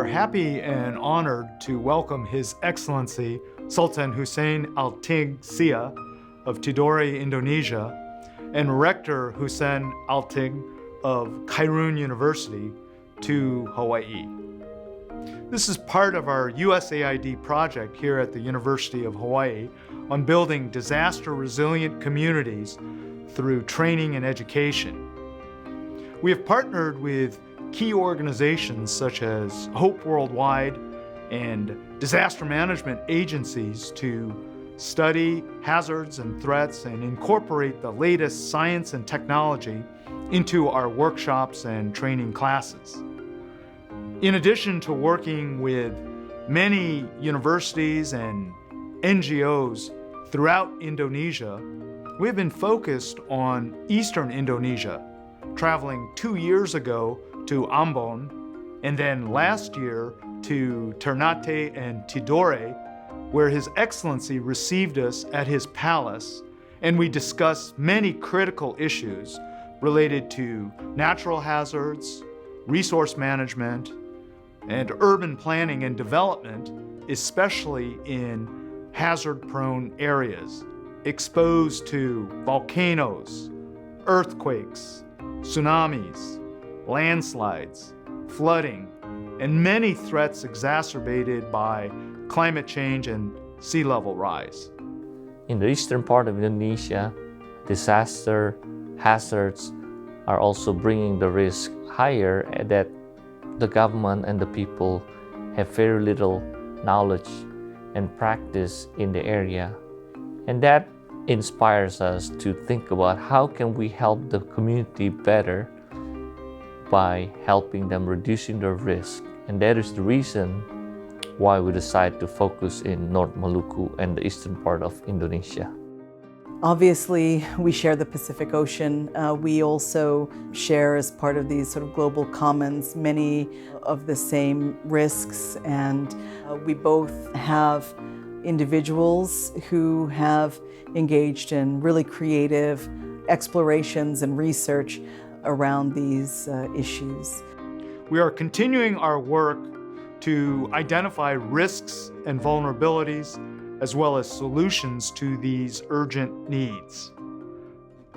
happy and honored to welcome His Excellency Sultan Hussein Al-Tig Sia of Tidore, Indonesia, and Rector Hussein Al-Tig of Khairun University to Hawaii. This is part of our USAID project here at the University of Hawaii on building disaster-resilient communities through training and education. We have partnered with key organizations such as Hope Worldwide and disaster management agencies to study hazards and threats and incorporate the latest science and technology into our workshops and training classes. In addition to working with many universities and NGOs throughout Indonesia, we have been focused on Eastern Indonesia, traveling 2 years ago to Ambon, and then last year to Ternate and Tidore, where His Excellency received us at his palace, and we discussed many critical issues related to natural hazards, resource management, and urban planning and development, especially in hazard-prone areas, exposed to volcanoes, earthquakes, tsunamis, landslides, flooding, and many threats exacerbated by climate change and sea level rise. In the eastern part of Indonesia, disaster hazards are also bringing the risk higher that the government and the people have very little knowledge and practice in the area. And that inspires us to think about how can we help the community better by helping them reducing their risk. And that is the reason why we decided to focus in North Maluku and the eastern part of Indonesia. Obviously, we share the Pacific Ocean. We also share, as part of these sort of global commons, many of the same risks, and we both have individuals who have engaged in really creative explorations and research around these issues. We are continuing our work to identify risks and vulnerabilities, as well as solutions to these urgent needs.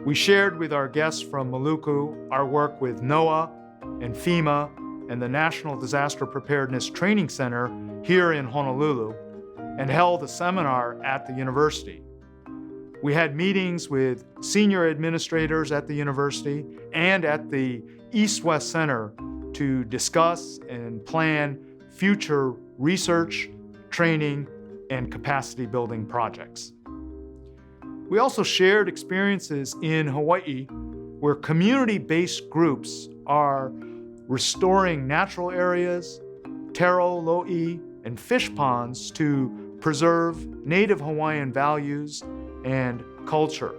We shared with our guests from Maluku our work with NOAA and FEMA and the National Disaster Preparedness Training Center here in Honolulu, and held a seminar at the university. We had meetings with senior administrators at the university and at the East-West Center to discuss and plan future research, training, and capacity building projects. We also shared experiences in Hawaii where community-based groups are restoring natural areas, taro, lo'i, and fish ponds to preserve native Hawaiian values and culture.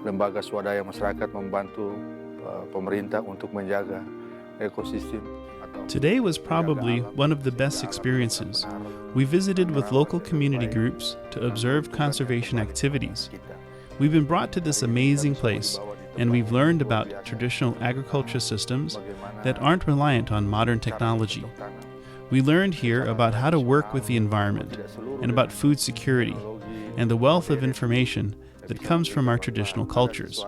Lembaga swadaya masyarakat membantu pemerintah untuk menjaga ekosistem. Today was probably one of the best experiences. We visited with local community groups to observe conservation activities. We've been brought to this amazing place, and we've learned about traditional agriculture systems that aren't reliant on modern technology. We learned here about how to work with the environment and about food security and the wealth of information that comes from our traditional cultures.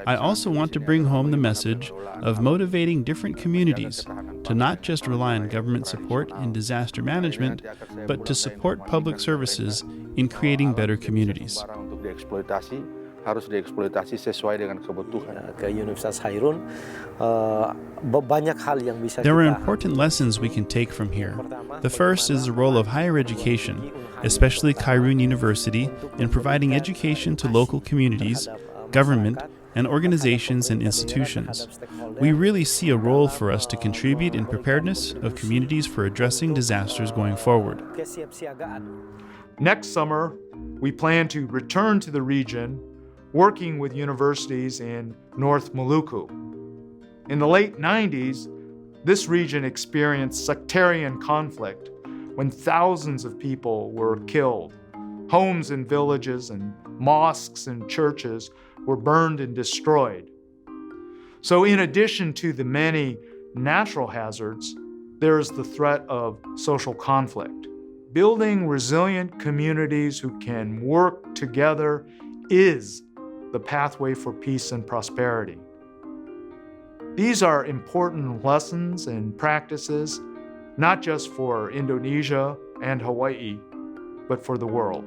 I also want to bring home the message of motivating different communities to not just rely on government support in disaster management, but to support public services in creating better communities. Harus dieksploitasi sesuai dengan kebutuhan. Ke Universitas Khairun, banyak hal yang bisa There are important lessons we can take from here. The first is the role of higher education, especially Khairun University, in providing education to local communities, government, and organizations and institutions. We really see a role for us to contribute in preparedness of communities for addressing disasters going forward. Next summer, we plan to return to the region, working with universities in North Maluku. In the late 90s, this region experienced sectarian conflict when thousands of people were killed. Homes and villages and mosques and churches were burned and destroyed. So in addition to the many natural hazards, there is the threat of social conflict. Building resilient communities who can work together is the pathway for peace and prosperity. These are important lessons and practices, not just for Indonesia and Hawaii, but for the world.